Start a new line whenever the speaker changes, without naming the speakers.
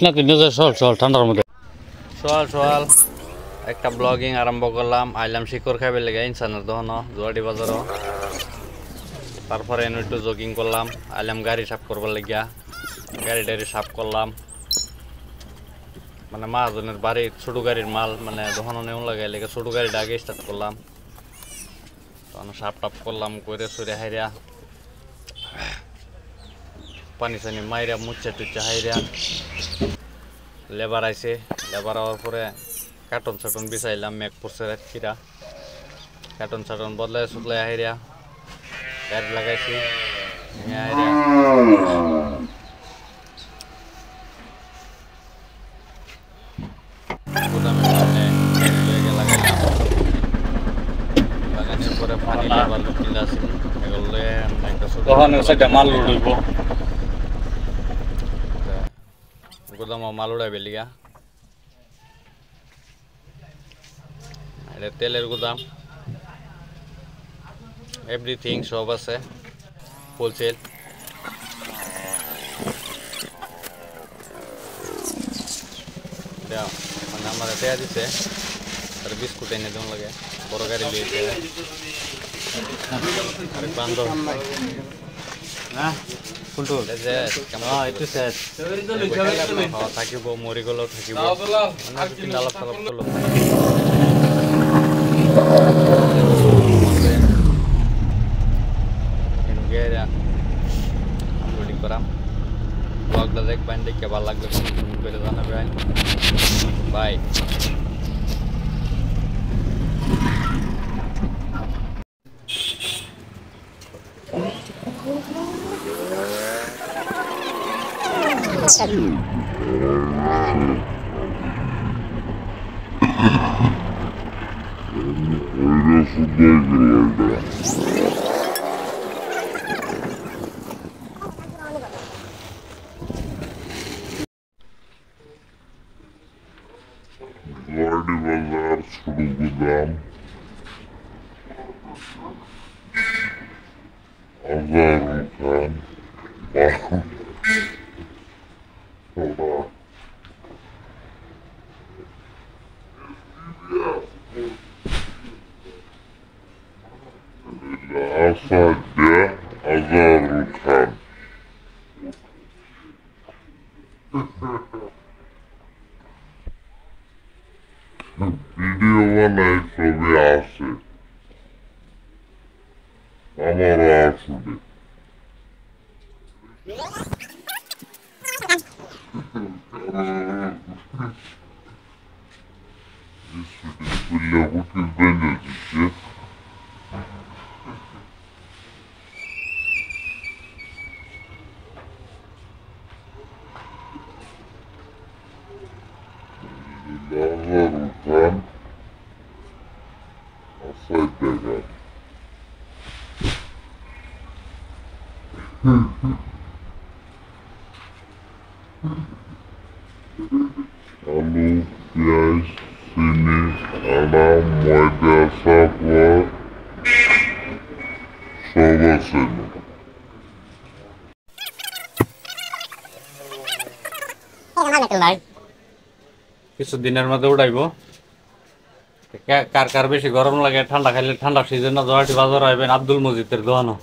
না কিনে যায় চল ঠান্ডার মধ্যে সোয়াল একটা ব্লগিং আরম্ভ করলাম আইলাম শিকড় খাইবে লেগে ইনসানের দহন জুয়াডি বাজারও তারপরে একটু জগিং করলাম আইলাম গাড়ি সাফ করবার লাগিয়া গাড়ি টাড়ি সাফ করলাম মানে মাহাজনের বাড়ির ছোট গাড়ির মাল মানে দহন নেওয়া লাগাই লেগে ছোট গাড়িটা আগে স্টার্ট করলাম তখন সাফ টাপ করলাম করে সরে হাইরা পানি সানি মাইরা মুচ্ছা টুচ্ছা হাইরা লেবার আইছে লেবার হওয়ার পরে কার্টন সাটন বিছাইলাম মেঘ পড়ছে রাতকিরা কার্টন সাটন বদলাই সুদলাই হাইরা গাড়ি লাগাইছি হাইরা লাগানোর পরে পানি লেবার কিলা আছে এগুলো একটা মাল উঠব গুদাম মাল উড়াইবে লিগা এটা তেলের গুদাম এভরিথিং সব আছে হোলসেল মানে আমার দেয়া দিছে আর বিস্কুট এনে দেওয়া লাগে বড় গাড়ি লিয়েছে আর বান্ধব থাকিব মরি গলেও থাকিব আলাপ চালাপ করলো লোডিং করাম ব্লগটা দেখবেন দেখে ভালো লাগলে করে জানাবেন by
Guardi Bazar Suru Gudam Azarul Khan Asadya Azarul Khan video বানাই ছবি আছে আমারও আসবে বেঁধে দিচ্ছে Azarul Asadya আলু পেঁয়াজ চিনি আদা ময়দা সাফর সব আছে
কিছু দিনের মধ্যে উঠাইব কার কার বেশি গরম লাগে ঠান্ডা খাইলে ঠান্ডা সিজনে জোয়াটি বাজার আইবেন আব্দুল মজিদের দোকানও